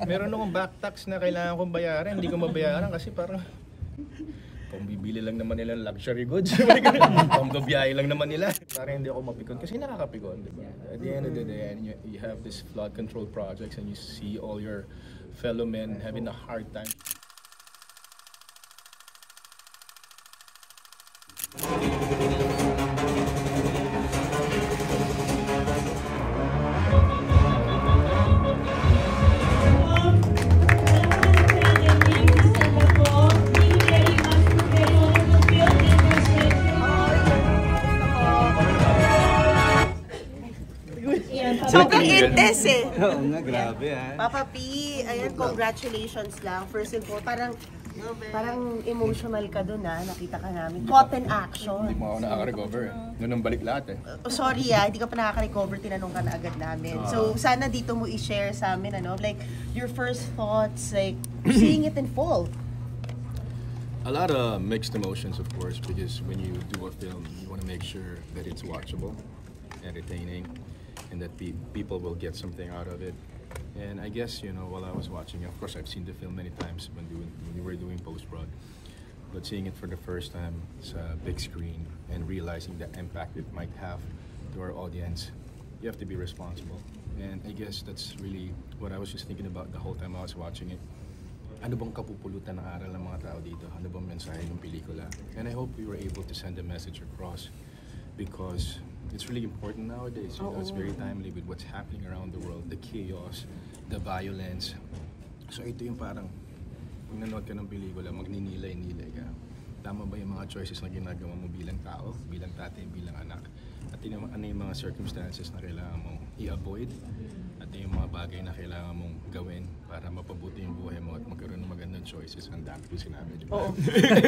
Meron akong back tax na kailangan kong bayaran, hindi ko mabayaran kasi parang pambibili lang naman nila ng luxury goods. Pambabiyahe lang naman nila. Parang hindi ako mapikon kasi nakakapikon, di ba? At the end of the day, you have this flood control projects and you see all your fellow men having a hard time. Sobrang intense eh. Oo nga, grabe Papa P, ayan, congratulations lang. First of all, parang emotional ka dun nakita ka namin. Caught in action. Hindi mo ako nakaka-recover Noon ang balik lahat Sorry hindi ka pa nakaka-recover, tinanong ka na agad namin. So sana dito mo i-share sa amin, like your first thoughts, like seeing it in full. A lot of mixed emotions, of course, because when you do a film, you want to make sure that it's watchable, entertaining, and that people will get something out of it. And I guess, while I was watching it, of course I've seen the film many times when we were doing post-prod, but seeing it for the first time sa big screen and realizing the impact it might have to our audience, you have to be responsible. And I guess that's really what I was just thinking about the whole time I was watching it. Ano bang kapupulutan ng aral ng mga tao dito? Ano bang mensahe ng pelikula? And I hope we were able to send a message across because it's really important nowadays. It's very timely with what's happening around the world, the chaos, the violence. So ito yung parang, kung nanood ka ng pelikula, magninilay-nilay ka. Tama ba yung mga choices na ginagawa mo bilang tao, bilang tatay, bilang anak? At ano yung mga circumstances na kailangan mong i-avoid? At yung mga bagay na kailangan mong gawin para mapabuti yung buhay mo at magkaroon ng magandang choices. Ang dami ko sinabi, di ba? Oo.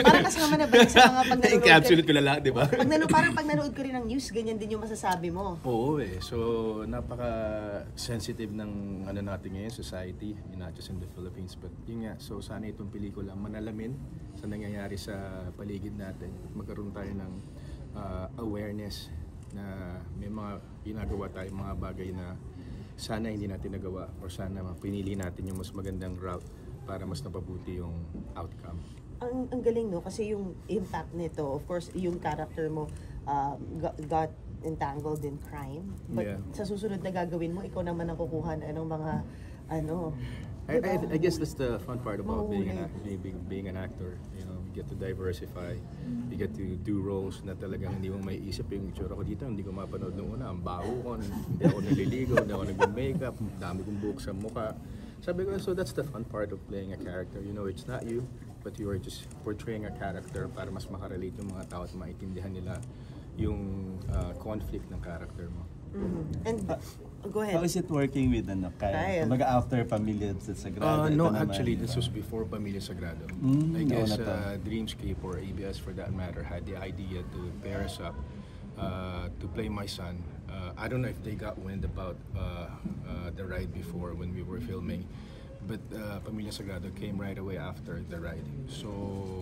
Parang kasama na ba sa mga pag nanonood encapsulate ko na lahat, di ba? Parang pag nanood ka rin ng news, ganyan din yung masasabi mo. Oo So, napaka-sensitive ng natin ngayon, society, not just in the Philippines, but yun nga. So, sana itong pelikula manalamin sa nangyayari sa paligid natin. Magkaroon tayo ng awareness na may mga ginagawa tayo, mga bagay na sana hindi natin nagawa or sana pinili natin yung mas magandang route para mas napabuti yung outcome. Ang galing kasi yung impact nito, of course, yung character mo got entangled in crime. But sa susunod na gagawin mo, ikaw naman ang kukuha ng mga I guess that's the fun part about being an actor. You get to diversify. You get to do roles na talagang hindi mo may isip yung itsura ko dito. Hindi ko mapanood nung una. Ang baho ko, hindi ako naliligo, hindi ako nag-makeup, dami kong buhok sa mukha. Sabi ko, so that's the fun part of playing a character. It's not you, but you are just portraying a character para mas makarelate yung mga tao at maintindihan nila yung conflict ng character mo. And go ahead. How is it working with Kyle? Kumbaga after Pamilya Sagrado? No, actually, this was before Pamilya Sagrado. I guess Dreamscape or ABS for that matter had the idea to pair us up to play my son. I don't know if they got wind about the ride before when we were filming. But Pamilya Sagrado came right away after the ride. So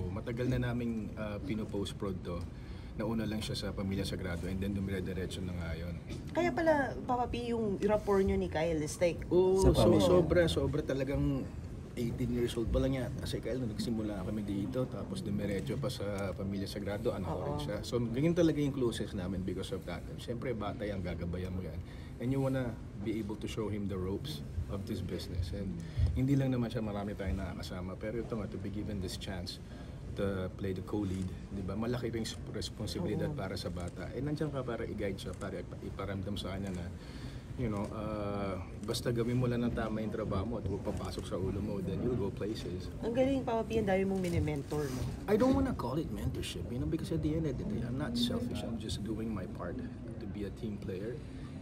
matagal na naming pino-post-prod to. Nauna lang siya sa Pamilya Sagrado and then dumire-diretso na nga yun. Kaya pala, Papa P, yung rapport nyo ni Kyle is like... sobra talagang 18 years old pa lang yan. Kasi Kyle, nagsimula kami dito, tapos dumiretso pa sa Pamilya Sagrado, anak ko rin siya. So ganyan talaga yung closest namin because of that. Siyempre, bata yan, gagabayan mo yan. And you wanna be able to show him the ropes of this business. And hindi lang naman siya marami tayong nakakasama, pero ito nga, to be given this chance to play the co-lead, di ba? Malaki ring responsibilidad para sa bata. Nandiyan ka para i-guide siya, para iparamdam sa kanya na, basta gawin mo lang ng tama yung trabaho mo at huwag papasok sa ulo mo, then you'll go places. Ang galing, Papa P, ang dami mong mini-mentor mo. I don't wanna call it mentorship, because at the end of the day, I'm not selfish. I'm just doing my part to be a team player.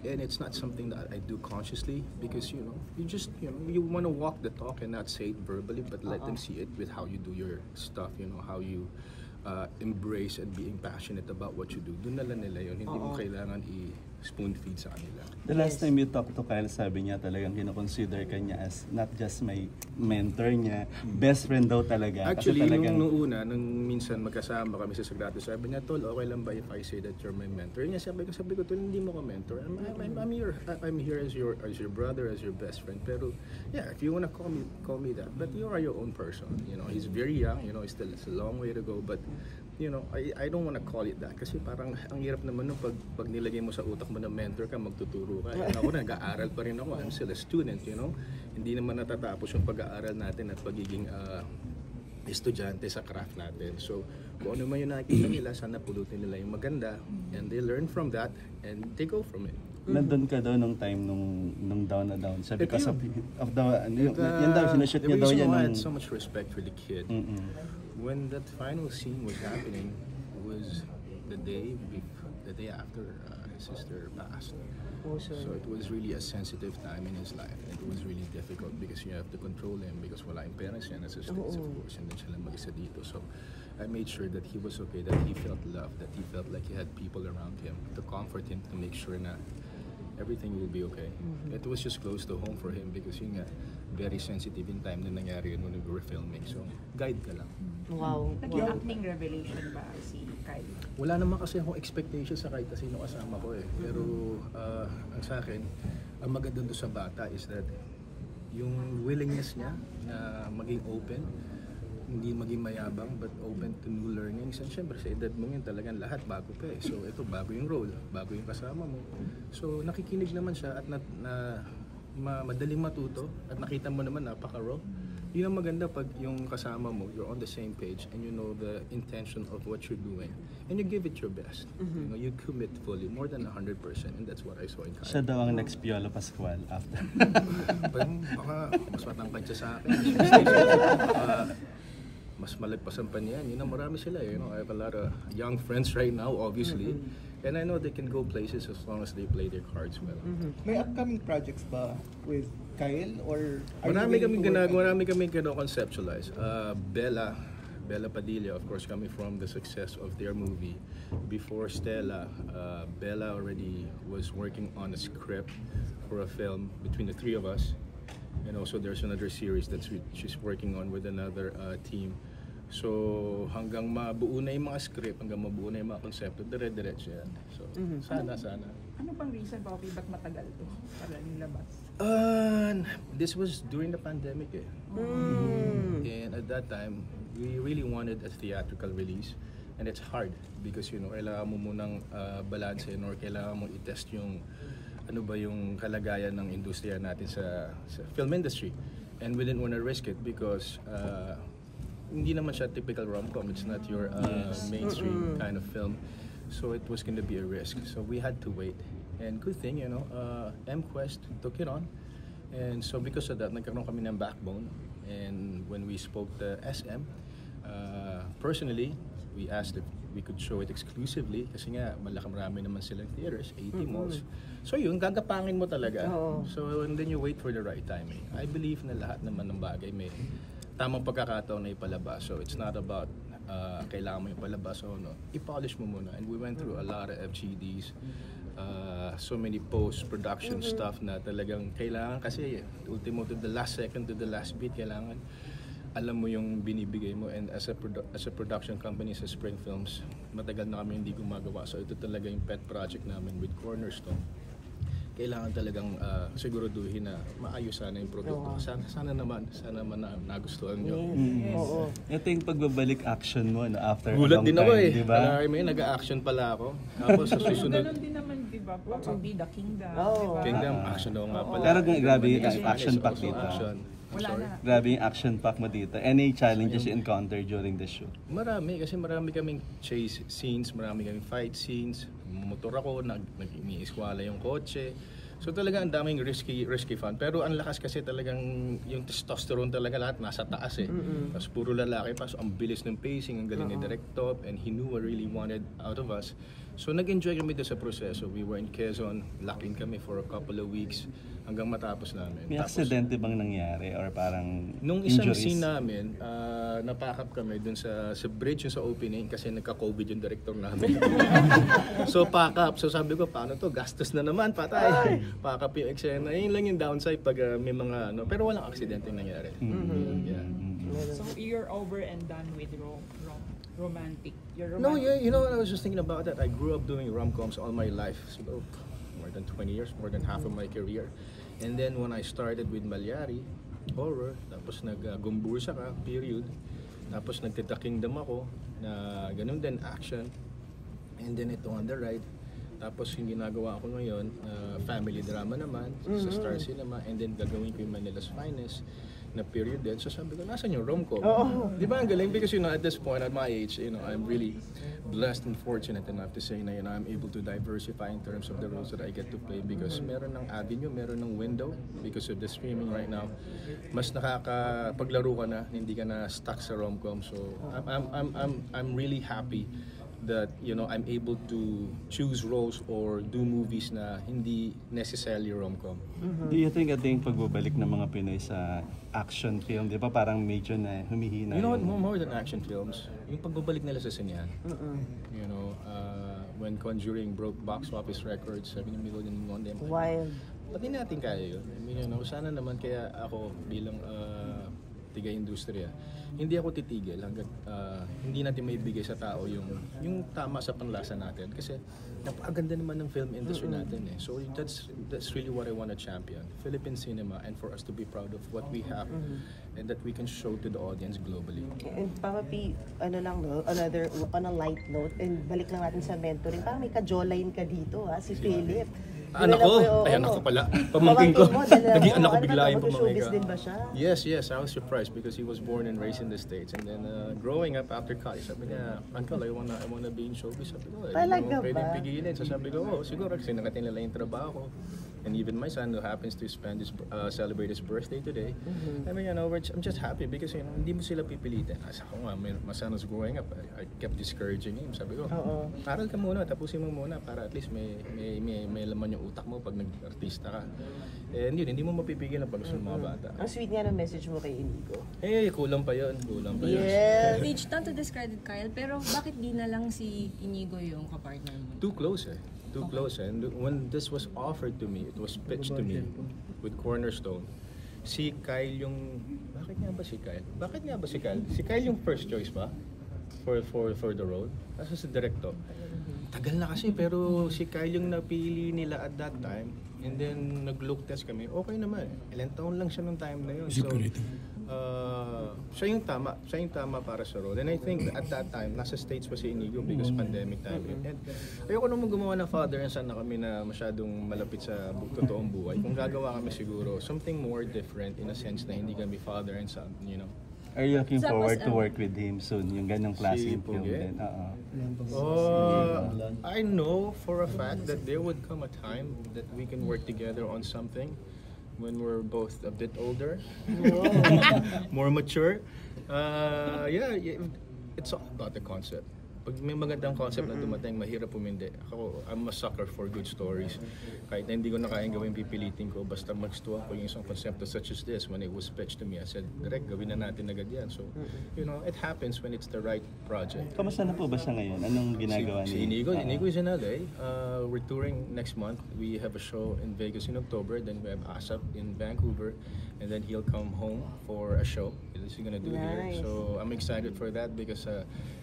And it's not something that I do consciously because you want to walk the talk and not say it verbally, but let them see it with how you do your stuff, how you embrace and being passionate about what you do. Doon na lang nila yun. Hindi mo kailangan spoon-feed sa kanila. The last time you talked to Kyle, sabi niya talagang kinoconsider ka niya as not just my mentor niya, best friend daw talaga. Actually, kasi talagang, nung una, nung minsan magkasama kami sa Sagrado, sabi niya, Tol, okay lang ba if I say that you're my mentor? Niya sabi ko, Tol, hindi mo ko mentor. I'm here as your brother, as your best friend. Pero, yeah, if you wanna call me that. But you are your own person. You know, he's very young, you know, it's a long way to go. But, you know, I don't wanna call it that. Kasi parang, ang hirap naman nung pag nilagay mo sa utak mo na mentor ka, magtuturo ka. Ako nag-aaral pa rin ako. I'm still a student, you know. Hindi naman natatapos yung pag-aaral natin at pagiging estudyante sa craft natin. So, kung ano man yung nakikita nila, sana pulutin nila yung maganda. And they learn from that and they go from it. nandun ka daw nung time nung down na down siya because of the yan daw sinushoot niya daw yan. I had so much respect for the kid. When that final scene was happening was the day after his sister passed. So it was really a sensitive time in his life. It was really difficult because you have to control him because wala yung parents niya nasa States, of course, and then siya lang mag-isa dito. So I made sure that he was okay, that he felt loved, that he felt like he had people around him to comfort him, to make sure na everything will be okay. It was just close to home for him because yun nga, very sensitive in time na nangyari yun when we were filming. So, guide ka lang. Wow. Naging acting revelation ba si Kyle? Wala naman kasi akong expectation sa kahit sino kasama ko eh. Pero ang sa akin, ang maganda doon sa bata is that yung willingness niya na maging open, hindi maging mayabang but open to new learnings. And syempre sa edad mo yun talagang lahat bago pa eh. So ito bago yung role, bago yung kasama mo. So nakikinig naman siya at madaling matuto at nakita mo naman napaka-raw. Yun ang maganda pag yung kasama mo, you're on the same page and you know the intention of what you're doing and you give it your best. You know, you commit fully, more than 100%, and that's what I saw in Kyle. Siya daw ang next Piolo Pascual after. Baka mas matangkad siya sa akin. Mas malagpasan pa niyan. You know, marami sila. You know, I have a lot of young friends right now, obviously. And I know they can go places as long as they play their cards well. May upcoming projects ba with Kyle or Marami kaming conceptualize. Bella Padilla, of course, coming from the success of their movie. Before Stella, Bella already was working on a script for a film between the three of us. And also there's another series that she's working on with another team. So hanggang mabuo na yung mga script, hanggang mabuo na yung mga konsepto, dire-diretso yan. So sana. Ano bang reason, Bobby, ba't matagal to para nilabas? This was during the pandemic eh. And at that time, we really wanted a theatrical release. And it's hard because you know, kailangan mo munang balansein or kailangan mo i-test yung ano ba yung kalagayan ng industriya natin sa film industry. And we didn't want to risk it because hindi naman siya typical rom-com. It's not your mainstream kind of film. So it was going to be a risk. So we had to wait. And good thing, you know, MQuest took it on. And so because of that, nagkaroon kami ng backbone. And when we spoke to SM, personally, we asked if we could show it exclusively kasi nga marami naman silang theaters, 80 malls. So yun, gagapangin mo talaga. So and then you wait for the right timing. I believe na lahat naman ng bagay may tamang pagkakataon na ipalabas. So it's not about kailangan mo ipalabas o no. I-polish mo muna. And we went through a lot of FGDs, so many post-production stuff na talagang kailangan kasi ultimo to the last second, to the last beat, kailangan alam mo yung binibigay mo. And as a production company sa Spring Films, matagal na kami hindi gumagawa. So ito talaga yung pet project namin with Cornerstone. Kailangan talagang siguraduhin na maayos sana yung produkto. Sana naman nagustuhan nyo. Ito yung pagbabalik action mo after gulat a long din time, ako eh. diba? May nag-action pala ako. Tapos sa susunod, Ganun din naman, di ba? Bida Kingdom, Oh. di ba? Kingdom, action daw nga pala. Pero grabe yung Spanish action pack also dito. action. I'm Wala sorry. na. Grabe yung action pack mo dito. Any challenges you encounter during the shoot? Marami kaming chase scenes, marami kaming fight scenes. Motor ako, nag-iiskwala yung kotse. So talaga ang daming risky fun. Pero ang lakas kasi talagang yung testosterone talaga lahat nasa taas eh. Tapos puro lalaki pa. So ang bilis ng pacing, ang galing ni Direct Top, and he knew what really wanted out of us. So nag-enjoy kami doon sa proseso. We were in Quezon, lock-in kami for a couple of weeks hanggang matapos namin. May aksidente bang nangyari or parang Nung isang injuries? scene namin, napack up kami dun sa bridge yung sa opening kasi nagka-COVID yung director namin. So pack up. So sabi ko, paano to? Gastos na naman, patay. Pack up yung eksena. Yun lang yung downside pag may mga ano. Pero walang aksidente nangyari. Yeah. So you're over and done with romantic. You're romantic. No, yeah, you know what? I was just thinking about that. I grew up doing rom-coms all my life. So more than 20 years, more than half of my career. And then when I started with Malyari, horror, tapos nag-Gumbursa ka, period. Tapos nagtita Kingdom ako, na ganun din, action. And then ito on the right. Tapos yung ginagawa ko ngayon, family drama naman, sa Star Cinema. And then gagawin ko yung Manila's Finest na period din. So sabi ko, nasan yung rom-com? Di ba ang galing? Because at this point, at my age, I'm really blessed and fortunate enough to say na I'm able to diversify in terms of the roles that I get to play because meron ng avenue, meron ng window because of the streaming right now. Mas nakakapaglaro ka na, hindi ka na stuck sa rom-com. So I'm really happy that I'm able to choose roles or do movies na hindi necessarily rom-com. Do you think yung pagbabalik ng mga Pinoy sa action film, di ba parang medyo na humihina? You know what, more than action films, yung pagbabalik nila sa sinyan. When Conjuring broke box office records, 70 million in one day. Wild. Pati natin kaya yun. Sana naman kaya ako bilang tiga-industriya, hindi ako titigil hanggat hindi natin maibigay sa tao yung tama sa panlasa natin kasi napakaganda naman ng film industry natin eh. So that's really what I want to champion. Philippine cinema and for us to be proud of what we have and that we can show to the audience globally. And Papa P, another on a light note, and balik lang natin sa mentoring, parang may ka-jawline ka dito si Philip. Anak ko? Ay, anak ko pala. Pamangkin ko. Naging anak ko bigla yung pamangkin ko. Din ba siya? Yes. I was surprised because he was born and raised in the States. And then growing up after college, sabi niya, Uncle, I wanna be in showbiz. Sabi ko, Talaga ba? Pwedeng pigilin. So sabi ko, siguro kasi nakatin nila yung trabaho ko. And even my son who happens to celebrate his birthday today. I mean, I'm just happy because hindi mo sila pipilitin. As ako nga, my son was growing up. I kept discouraging him. Sabi ko, aral ka muna, tapusin mo muna para at least may laman yung utak mo pag nag-artista ka. And yun, hindi mo mapipigil ang pag-gusto ng mga bata. Ang sweet nga ng message mo kay Inigo. Kulang pa yun. Yes! Page, not to discredit Kyle, pero bakit di na lang si Inigo yung kapartner mo? Too close. And when this was offered to me, it was pitched to me with Cornerstone. Si Kyle yung... Bakit nga ba si Kyle? Si Kyle yung first choice ba? For the role? Kasi si director. Tagal na kasi pero si Kyle yung napili nila at that time. And then nag-look test kami. Okay naman. Ilang taon lang siya nung time na yun. So, siya yung tama para sa role. And I think at that time, nasa States pa si Inigo because pandemic time. And ayoko naman gumawa ng father and son na kami na masyadong malapit sa totoong buhay. Kung gagawa kami siguro, something more different in a sense na hindi kami father and son, Are you looking forward to work with him soon? Yung ganyang klase Si yung film Puget? din? I know for a fact that there would come a time that we can work together on something when we're both a bit older, more mature. It's all about the concept. Pag may magandang concept na dumating, mahirap pumindi. Ako, I'm a sucker for good stories. Kahit na hindi ko na kayang gawin, pipilitin ko. Basta magstuwa ko yung isang konsepto such as this. When it was pitched to me, I said, direct, gawin na natin agad yan. So, it happens when it's the right project. Kamusta na po ba siya ngayon? Anong ginagawa niya? Si Inigo is in LA. We're touring next month. We have a show in Vegas in October. Then we have ASAP in Vancouver. And then he'll come home for a show. He's gonna do here. So I'm excited for that because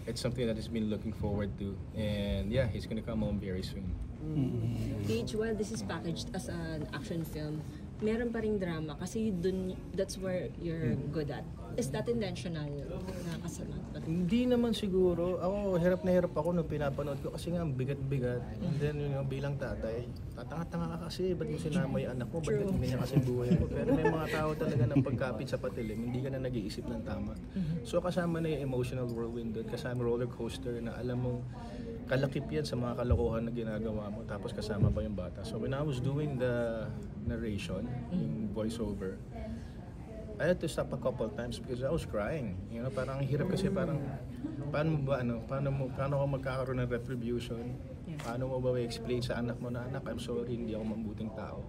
it's something that he's been looking forward to. And yeah, he's gonna come home very soon. Paige, while this is packaged as an action film, meron pa ring drama kasi that's where you're good at. Is that intentional na kasama? Hindi naman siguro. Ako, hirap na hirap ako nung pinapanood ko kasi nga ang bigat-bigat. And then, bilang tatay, tatanga-tanga ka kasi, ba't yung sinama yung anak mo, ba't ganyan kasi buhay mo? Pero may mga tao talaga na pagkapit sa patilim, hindi ka na nag-iisip ng tama. So kasama na yung emotional whirlwind doon, kasama roller coaster na alam mong kalakip yan sa mga kalokohan na ginagawa mo, tapos kasama pa yung bata. So when I was doing the narration, yung voiceover, I had to stop a couple times because I was crying. Parang hirap kasi paano ka magkakaroon ng retribution Paano mo ba i-explain sa anak mo na, anak, I'm sorry, hindi ako mabuting tao.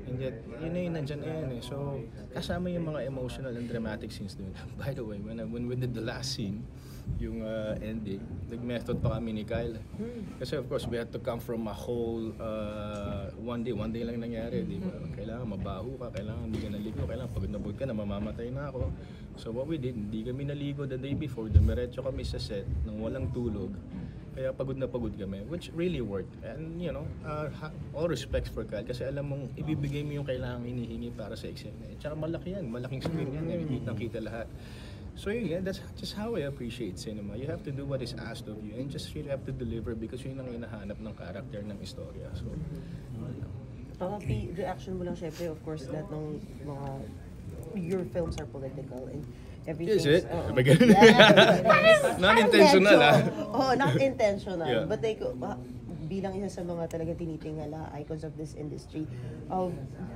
And yet, yun na yun, nandyan na yan eh. So, kasama yung mga emotional and dramatic scenes doon. By the way, when we did the last scene, yung ending, nag-method pa kami ni Kyle. Kasi of course, we had to come from a whole one day lang nangyari, di ba? Kailangan mabaho ka, kailangan hindi ka naligo, kailangan pagod na pagod ka na, mamamatay na ako. So what we did, hindi kami naligo the day before, dumiretso kami sa set nang walang tulog. Kaya pagod na pagod kami, which really worked. And you know, all respects for Kyle kasi alam mong ibibigay mo yung kailangan hinihingi para sa eksena. Tsaka malaki yan, malaking screen yan, nakita lahat. So yeah, that's just how I appreciate cinema. You have to do what is asked of you and just really have to deliver because yun ang hinahanap ng character ng istorya. So, reaction mo lang syempre, of course, that ng mga your films are political and everything. Is it? Yes. Not intentional, Oh, not intentional. Yeah. But like, bilang isa sa mga talaga tinitingala icons of this industry,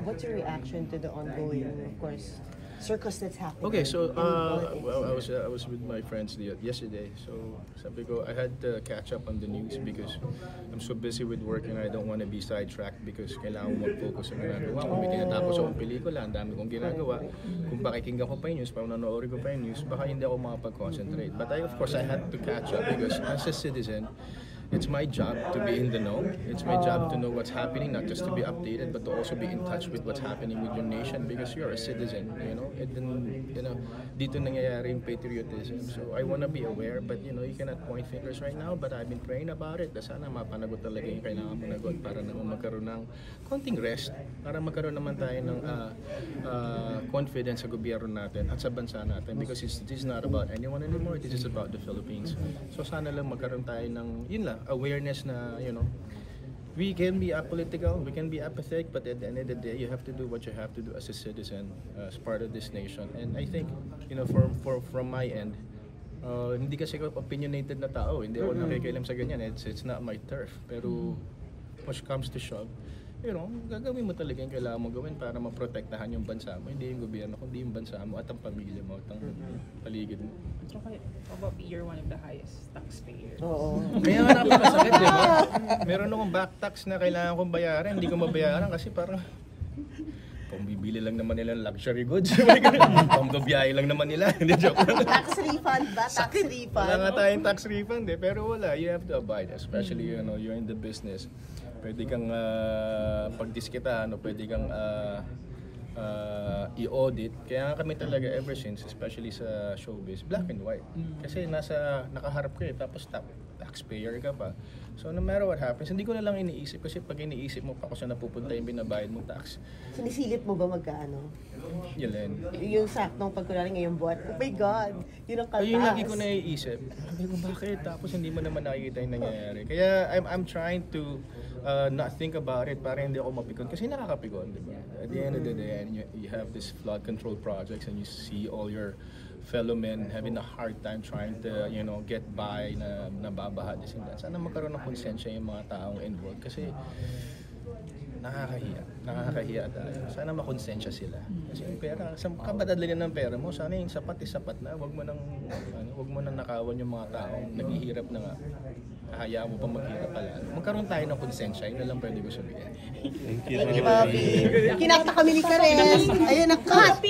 what's your reaction to the ongoing, of course, circus that's happening? okay, so politics? I was with my friends yesterday. So sabi ko, I had to catch up on the news because I'm so busy with work and I don't want to be sidetracked because kailangan mo mag-focus sa ginagawa ko. May tinatapos akong pelikula, ang dami kong ginagawa. Kung pakikinggan ko pa yung news, pag nanonood ko pa yung news, baka hindi ako makapag-concentrate. But of course, I had to catch up because as a citizen, it's my job to be in the know. It's my job to know what's happening, not just to be updated, but to also be in touch with what's happening with your nation because you're a citizen, you know. And then, you know, dito nangyayari yung patriotism. So I want to be aware, but you know, you cannot point fingers right now. But I've been praying about it. Sana mapanagot talaga yung kailangan managot para naman magkaroon ng konting rest, para magkaroon naman tayo ng confidence sa gobyerno natin at sa bansa natin because this is not about anyone anymore. This is about the Philippines. So sana lang magkaroon tayo ng, yun lang, awareness na, you know, we can be apolitical, we can be apathetic, but at the end of the day, you have to do what you have to do as a citizen, as part of this nation. And I think, you know, from my end, hindi kasi ako opinionated na tao, hindi ako nakikialam sa ganyan, it's not my turf. Pero push comes to shove, you know, gagawin mo talaga yung kailangan mo gawin para maprotektahan yung bansa mo, hindi yung gobyerno, kundi yung bansa mo at ang pamilya mo at ang paligid mo. Okay, probably you're one of the highest taxpayers. Oo. Kaya nga napakasakit, di ba? Meron akong back tax na kailangan kong bayaran, hindi ko mabayaran kasi parang pambibili lang naman nila ng luxury goods. Pambabiyahe lang naman nila. Hindi, joke lang. Tax refund ba? Tax refund? Wala nga tayong tax refund eh, pero wala. You have to abide, especially, you know, you're in the business. Pwede kang pagdiskitahan o pwede kang i-audit. Kaya nga kami talaga ever since, especially sa showbiz, black and white. Kasi nakaharap ka eh, tapos taxpayer ka pa. So no matter what happens, hindi ko na lang iniisip kasi pag iniisip mo pa kung saan napupunta yung binabayad mong tax. Sinisilip mo ba magkaano? Yun. Yung saktong pagkunwari ngayong buwan, oh my God, yun ang kaltaas. Yung lagi ko naiisip, sabi ko bakit? Tapos hindi mo naman nakikita yung nangyayari. Kaya I'm trying to not think about it para hindi ako mapikon. Kasi nakakapikon, di ba? At the end of the day, and you have this flood control projects and you see all your fellow men having a hard time trying to, you know, get by na nababaha this and that. Sana magkaroon ng konsensya yung mga taong involved kasi nakakahiya tayo. Sana makonsensya sila. Kasi yung pera, sa kabadadalin ng pera mo, sana yung sapat na. Wag mo nang nakawan yung mga taong naghihirap na nga. Hayaan mo pa maghirap pala. Magkaroon tayo ng konsensya, yun na lang pwede ko sabihin. Thank you. Thank you, Bobby. Kinakta kami ni Kares. Ayun na, cut!